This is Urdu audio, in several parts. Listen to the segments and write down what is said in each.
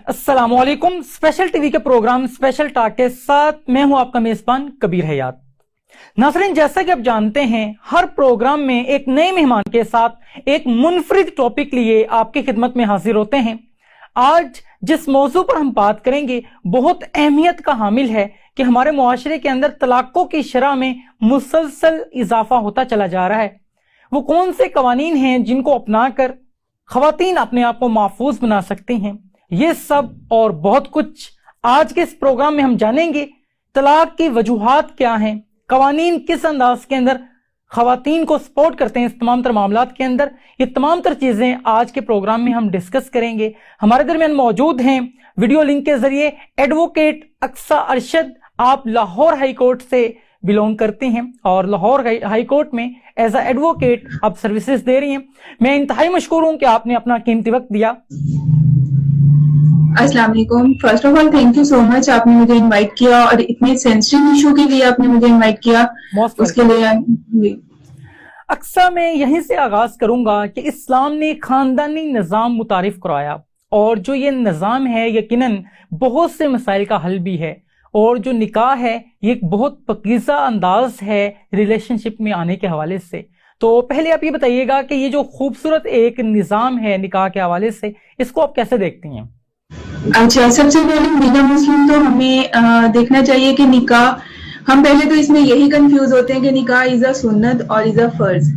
السلام علیکم. اسپیشل ٹی وی کے پروگرام اسپیشل ٹاک کے ساتھ میں ہوں آپ کا میزبان کبیر حیات. ناظرین، جیسا کہ آپ جانتے ہیں ہر پروگرام میں ایک نئے مہمان کے ساتھ ایک منفرد ٹاپک لیے آپ کی خدمت میں حاضر ہوتے ہیں. آج جس موضوع پر ہم بات کریں گے بہت اہمیت کا حامل ہے کہ ہمارے معاشرے کے اندر طلاقوں کی شرح میں مسلسل اضافہ ہوتا چلا جا رہا ہے. وہ کون سے قوانین ہیں جن کو اپنا کر خواتین اپنے آپ کو محفوظ بنا سکتی ہیں؟ یہ سب اور بہت کچھ آج کے اس پروگرام میں ہم جانیں گے. طلاق کی وجوہات کیا ہیں، قوانین کس انداز کے اندر خواتین کو سپورٹ کرتے ہیں اس تمام تر معاملات کے اندر، یہ تمام تر چیزیں آج کے پروگرام میں ہم ڈسکس کریں گے. ہمارے درمیان موجود ہیں ویڈیو لنک کے ذریعے ایڈوکیٹ اقصیٰ ارشد. آپ لاہور ہائی کورٹ سے بلونگ کرتے ہیں اور لاہور ہائی کورٹ میں ایز اے ایڈوکیٹ آپ سروسز دے رہی ہیں. میں انتہائی مشکور ہوں کہ آپ نے اپنا قیمتی وقت دیا. السلام علیکم. First of all thank you so much, آپ نے مجھے انوائٹ کیا اور اتنے سینسٹیو ایشو کے لیے آپ نے مجھے انوائٹ کیا، اس کے لیے. اقصیٰ میں یہیں سے آغاز کروں گا کہ اسلام نے خاندانی نظام متعارف کرایا اور جو یہ نظام ہے یقیناً بہت سے مسائل کا حل بھی ہے، اور جو نکاح ہے یہ ایک بہت پاکیزہ انداز ہے ریلیشن شپ میں آنے کے حوالے سے. تو پہلے آپ یہ بتائیے گا کہ یہ جو خوبصورت ایک نظام ہے نکاح کے حوالے سے، اس کو آپ کیسے دیکھتی ہیں؟ اچھا، سب سے پہلے میرا مسلم تو ہمیں دیکھنا چاہیے کہ نکاح، ہم پہلے تو اس میں یہی کنفیوز ہوتے ہیں کہ نکاح از اے سنت اور از اے فرض.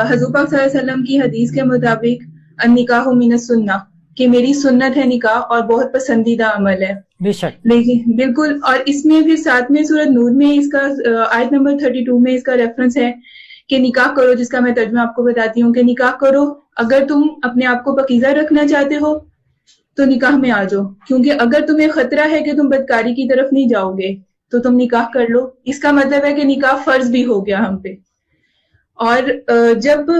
حضور پاک صلی اللہ علیہ وسلم کی حدیث کے مطابق النکاح من السنہ، کہ میری سنت ہے نکاح اور بہت پسندیدہ عمل ہے. بے شک، لیکن بالکل. اور اس میں پھر ساتھ میں سورۃ نور میں اس کا آیت نمبر 32 میں اس کا ریفرنس ہے کہ نکاح کرو، جس کا میں ترجمہ آپ کو بتاتی ہوں کہ نکاح کرو اگر تم اپنے آپ کو پاکیزہ رکھنا چاہتے ہو تو نکاح میں آ جاؤ، کیونکہ اگر تمہیں خطرہ ہے کہ تم بدکاری کی طرف نہیں جاؤ گے تو تم نکاح کر لو. اس کا مطلب ہے کہ نکاح فرض بھی ہو گیا ہم پہ. اور جب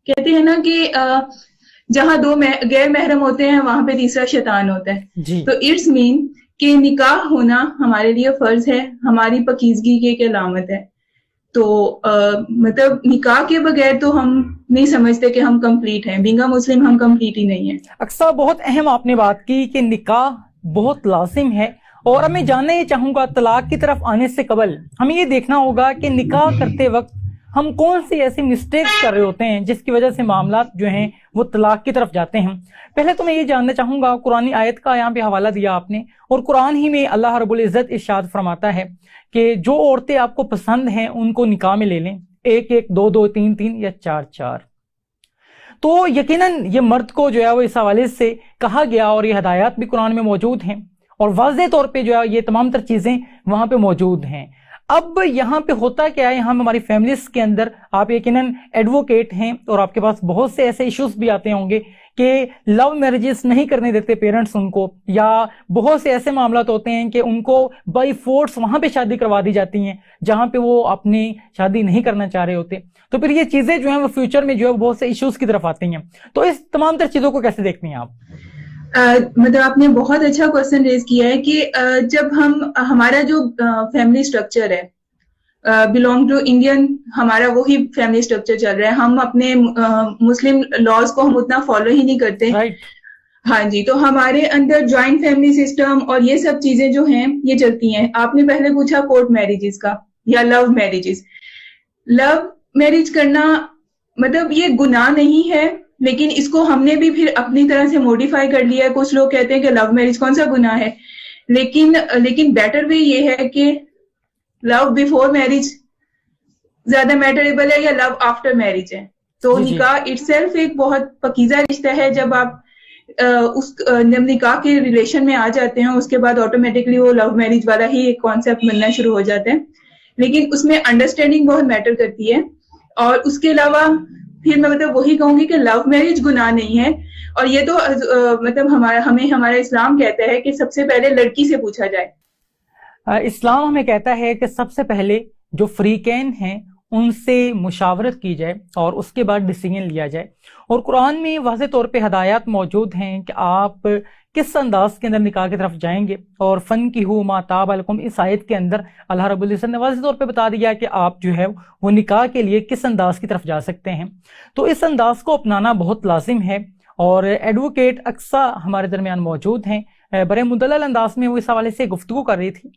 کہتے ہیں نا کہ جہاں دو غیر محرم ہوتے ہیں وہاں پہ تیسرا شیطان ہوتا ہے جی. تو اٹس مین کہ نکاح ہونا ہمارے لیے فرض ہے، ہماری پاکیزگی کی ایک علامت ہے. تو مطلب نکاح کے بغیر تو ہم نہیں سمجھتے کہ ہم کمپلیٹ ہیں. بینگ اے مسلم ہم کمپلیٹ ہی نہیں ہیں. اقصیٰ، بہت اہم آپ نے بات کی کہ نکاح بہت لازم ہے. اور اب میں جاننا یہ چاہوں گا طلاق کی طرف آنے سے قبل ہمیں یہ دیکھنا ہوگا کہ نکاح کرتے وقت ہم کون سی ایسی مسٹیکس کر رہے ہوتے ہیں جس کی وجہ سے معاملات جو ہیں وہ طلاق کی طرف جاتے ہیں. پہلے تو میں یہ جاننا چاہوں گا، قرآن آیت کا یہاں پہ حوالہ دیا آپ نے، اور قرآن ہی میں اللہ رب العزت ارشاد فرماتا ہے کہ جو عورتیں آپ کو پسند ہیں ان کو نکاح میں لے لیں، 1 1 2 2 3 3 یا 4 4. تو یقیناً یہ مرد کو جو ہے وہ اس حوالے سے کہا گیا، اور یہ ہدایات بھی قرآن میں موجود ہیں اور واضح طور پہ جو ہے یہ تمام تر چیزیں وہاں پہ موجود ہیں. اب یہاں پہ ہوتا کیا ہے، یہاں ہماری فیملیز کے اندر آپ یقیناً ایڈوکیٹ ہیں اور آپ کے پاس بہت سے ایسے ایشوز بھی آتے ہوں گے کہ لو میرجز نہیں کرنے دیتے پیرنٹس ان کو، یا بہت سے ایسے معاملات ہوتے ہیں کہ ان کو بائی فورس وہاں پہ شادی کروا دی جاتی ہیں جہاں پہ وہ اپنی شادی نہیں کرنا چاہ رہے ہوتے. تو پھر یہ چیزیں جو ہیں وہ فیوچر میں جو ہے بہت سے ایشوز کی طرف آتی ہیں. تو اس تمام تر چیزوں کو کیسے دیکھتی ہیں آپ؟ مطلب آپ نے بہت اچھا کوشچن ریز کیا ہے کہ جب ہمارا جو فیملی اسٹرکچر ہے بلونگ ٹو انڈین، ہمارا وہی فیملی اسٹرکچر چل رہا ہے. ہم اپنے مسلم لاز کو ہم اتنا فالو ہی نہیں کرتے. ہاں جی. تو ہمارے اندر جوائنٹ فیملی سسٹم اور یہ سب چیزیں جو ہیں یہ چلتی ہیں. آپ نے پہلے پوچھا کورٹ میرجز کا یا لو میرجز. لو میرج کرنا مطلب یہ گناہ نہیں ہے، لیکن اس کو ہم نے بھی پھر اپنی طرح سے موڈیفائی کر لیا ہے. کچھ لوگ کہتے ہیں کہ لو میرج کون سا گناہ ہے، لیکن بیٹر وے یہ ہے کہ لو بیفور میرج زیادہ میٹریبل ہے یا لو آفٹر میرج ہے. تو نکاح اٹ سیلف ایک بہت پاکیزہ رشتہ ہے. جب آپ جب نکاح کے ریلیشن میں آ جاتے ہیں اس کے بعد آٹومیٹکلی وہ لو میرج والا ہی ایک کانسیپٹ ملنا شروع ہو جاتا ہے. لیکن اس میں انڈرسٹینڈنگ بہت میٹر کرتی ہے. اور اس کے علاوہ پھر میں مطلب وہی کہوں گی کہ لو میرج گناہ نہیں ہے. اور یہ تو مطلب ہمارا اسلام کہتا ہے کہ سب سے پہلے لڑکی سے پوچھا جائے. اسلام ہمیں کہتا ہے کہ سب سے پہلے جو فریقین ہیں ان سے مشاورت کی جائے اور اس کے بعد ڈیسیژن لیا جائے. اور قرآن میں واضح طور پہ ہدایات موجود ہیں کہ آپ کس انداز کے اندر نکاح کی طرف جائیں گے. اور فَانکِحُوا مَا طَابَ لَکُم، اس آیت کے اندر اللہ رب العزت نے واضح طور پہ بتا دیا کہ آپ جو ہے وہ نکاح کے لیے کس انداز کی طرف جا سکتے ہیں. تو اس انداز کو اپنانا بہت لازم ہے. اور ایڈوکیٹ اقصیٰ ہمارے درمیان موجود ہیں. بڑے مدلل انداز میں وہ اس حوالے سے گفتگو کر رہی تھی.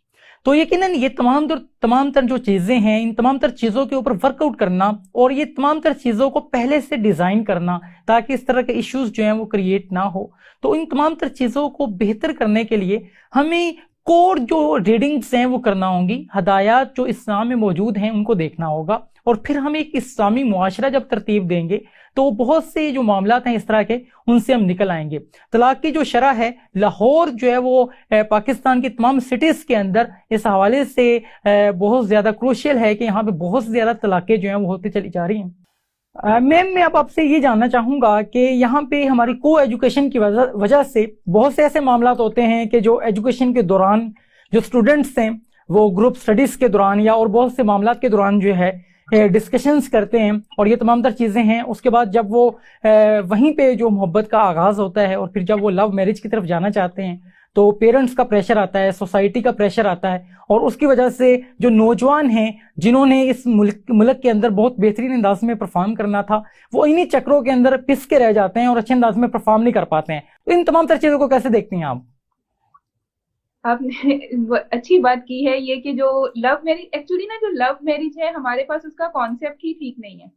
تو یقیناً یہ تمام تر جو چیزیں ہیں، ان تمام تر چیزوں کے اوپر ورک آؤٹ کرنا اور یہ تمام تر چیزوں کو پہلے سے ڈیزائن کرنا تاکہ اس طرح کے ایشوز جو ہیں وہ کریٹ نہ ہو. تو ان تمام تر چیزوں کو بہتر کرنے کے لیے ہمیں کور جو ریڈنگز ہیں وہ کرنا ہوں گی، ہدایات جو اسلام میں موجود ہیں ان کو دیکھنا ہوگا، اور پھر ہم ایک اسلامی معاشرہ جب ترتیب دیں گے تو بہت سے جو معاملات ہیں اس طرح کے ان سے ہم نکل آئیں گے. طلاق کی جو شرح ہے لاہور جو ہے وہ پاکستان کی تمام سٹیز کے اندر اس حوالے سے بہت زیادہ کروشل ہے کہ یہاں پہ بہت زیادہ طلاقیں جو ہیں وہ ہوتی چلی جا رہی ہیں. میم میں اب آپ سے یہ جاننا چاہوں گا کہ یہاں پہ ہماری کو ایجوکیشن کی وجہ سے بہت سے ایسے معاملات ہوتے ہیں کہ جو ایجوکیشن کے دوران جو اسٹوڈنٹس ہیں وہ گروپ سٹڈیز کے دوران یا اور بہت سے معاملات کے دوران جو ہے ڈسکشنز کرتے ہیں، اور یہ تمام تر چیزیں ہیں. اس کے بعد جب وہ وہیں پہ جو محبت کا آغاز ہوتا ہے اور پھر جب وہ لو میرج کی طرف جانا چاہتے ہیں تو پیرنٹس کا پریشر آتا ہے، سوسائٹی کا پریشر آتا ہے، اور اس کی وجہ سے جو نوجوان ہیں جنہوں نے اس ملک کے اندر بہت بہترین انداز میں پرفارم کرنا تھا وہ انہی چکروں کے اندر پس کے رہ جاتے ہیں اور اچھے انداز میں پرفارم نہیں کر پاتے ہیں. تو ان تمام تر چیزوں کو کیسے دیکھتی ہیں آپ؟ آپ نے اچھی بات کی ہے یہ کہ جو لو میرج، ایکچولی نا جو لو میرج ہے ہمارے پاس اس کا کانسیپٹ ہی ٹھیک نہیں ہے.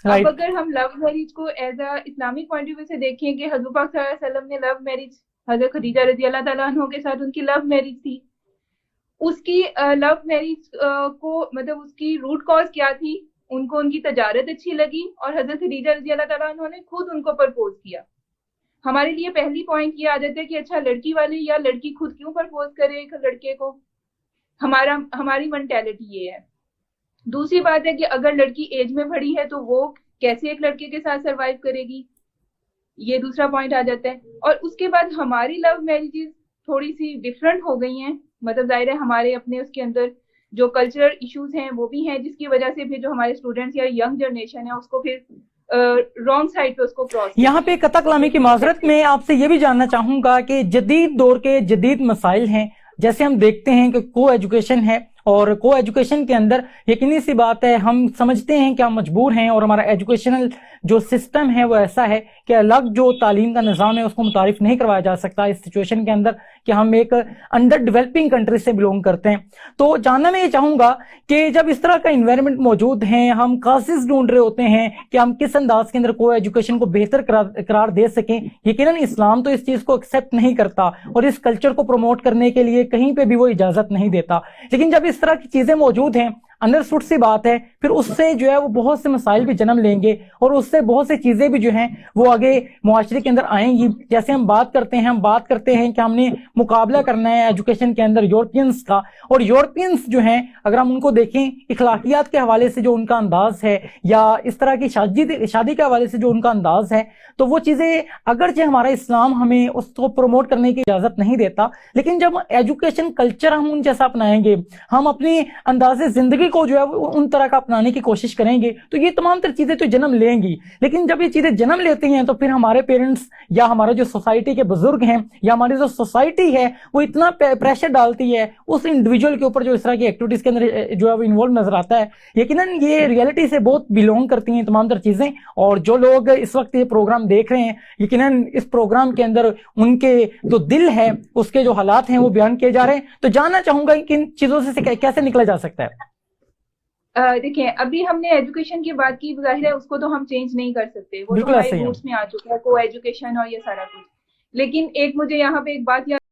اب اگر ہم لو میرج کو as a Islamic point of view سے دیکھیں کہ حضور پاک صلی اللہ علیہ وسلم نے لو میرج حضرت خدیجہ رضی اللہ تعالیٰ عنہ کے ساتھ ان کی لو میرج تھی. اس کی لو میرج کو مطلب اس کی روٹ کاز کیا تھی؟ ان کو ان کی تجارت اچھی لگی اور حضرت خدیجہ رضی اللہ تعالیٰ عنہ نے خود ان کو پرپوز کیا. ہمارے لیے پہلی پوائنٹ یہ عادت ہے کہ اچھا لڑکی والے یا لڑکی خود کیوں پرپوز کرے ایک لڑکے کو، ہماری مینٹیلٹی یہ ہے. دوسری بات ہے کہ اگر لڑکی ایج میں بڑی ہے تو وہ کیسے ایک لڑکے کے ساتھ سروائیو کرے گی، یہ دوسرا پوائنٹ آ جاتا ہے. اور اس کے بعد ہماری لو میرجز تھوڑی سی ڈفرینٹ ہو گئی ہیں، مطلب ظاہر ہے ہمارے اپنے اس کے اندر جو کلچرل ایشوز ہیں وہ بھی ہیں، جس کی وجہ سے پھر جو ہمارے اسٹوڈنٹس یا ینگ جنریشن ہے اس کو پھر رانگ سائڈ پہ اس کو کراس. یہاں پہ قطع کلامی کی معذرت میں آپ سے یہ بھی جاننا چاہوں گا کہ جدید دور کے جدید مسائل ہیں، جیسے ہم دیکھتے ہیں کہ کو ایجوکیشن ہے، اور کو ایجوکیشن کے اندر یقینی سی بات ہے ہم سمجھتے ہیں کہ ہم مجبور ہیں، اور ہمارا ایجوکیشنل جو سسٹم ہے وہ ایسا ہے کہ الگ جو تعلیم کا نظام ہے اس کو متعارف نہیں کروایا جا سکتا اس سچویشن کے اندر کہ ہم ایک انڈر ڈیولپنگ کنٹری سے بلونگ کرتے ہیں. تو جاننا میں یہ چاہوں گا کہ جب اس طرح کا انوائرمنٹ موجود ہے، ہم کازز ڈھونڈ رہے ہوتے ہیں کہ ہم کس انداز کے اندر کو ایجوکیشن کو بہتر قرار دے سکیں. یقیناً اسلام تو اس چیز کو ایکسیپٹ نہیں کرتا اور اس کلچر کو پروموٹ کرنے کے لیے کہیں پہ بھی وہ اجازت نہیں دیتا، لیکن جب اس طرح کی چیزیں موجود ہیں انڈرسٹوڈ سی بات ہے پھر اس سے جو ہے وہ بہت سے مسائل بھی جنم لیں گے اور اس سے بہت سی چیزیں بھی جو ہیں وہ آگے معاشرے کے اندر آئیں گی. جیسے ہم بات کرتے ہیں کہ ہم نے مقابلہ کرنا ہے ایجوکیشن کے اندر یورپینز کا، اور یورپینز جو ہیں اگر ہم ان کو دیکھیں اخلاقیات کے حوالے سے جو ان کا انداز ہے یا اس طرح کی شادی کے حوالے سے جو ان کا انداز ہے، تو وہ چیزیں اگرچہ ہمارا اسلام ہمیں اس کو پروموٹ کرنے کی اجازت نہیں دیتا، لیکن جب ایجوکیشن کلچر ہم ان جیسا اپنائیں گے، ہم اپنی انداز زندگی کو جو ہے ان طرح کا اپنانے کی کوشش کریں گے تو یہ تمام تر چیزیں تو جنم لیں گی. لیکن جب یہ چیزیں جنم لیتی ہیں تو پھر ہمارے پیرنٹس یا ہمارے جو سوسائٹی کے بزرگ ہیں یا ہماری جو سوسائٹی ہے وہ اتنا پریشر ڈالتی ہے اس انڈیویجول کے اوپر جو اس طرح کی ایکٹیویٹیز کے اندر جو ہے وہ انوالو نظر آتا ہے. یقیناً یہ ریئلٹی سے بہت بلونگ کرتی ہیں تمام تر چیزیں، اور جو لوگ اس وقت یہ پروگرام دیکھ رہے ہیں یقیناً اس پروگرام کے اندر ان کے جو دل ہے اس کے جو حالات ہیں وہ بیان کیے جا رہے ہیں. تو جاننا چاہوں گا کہ ان چیزوں سے کیسے نکلا جا سکتا ہے. دیکھیں ابھی ہم نے ایجوکیشن کی بات کی، ظاہر ہے اس کو تو ہم چینج نہیں کر سکتے، وہ تو ہمارے روٹس میں آ چکا ہے کو ایجوکیشن اور یہ سارا کچھ. لیکن ایک مجھے یہاں پہ ایک بات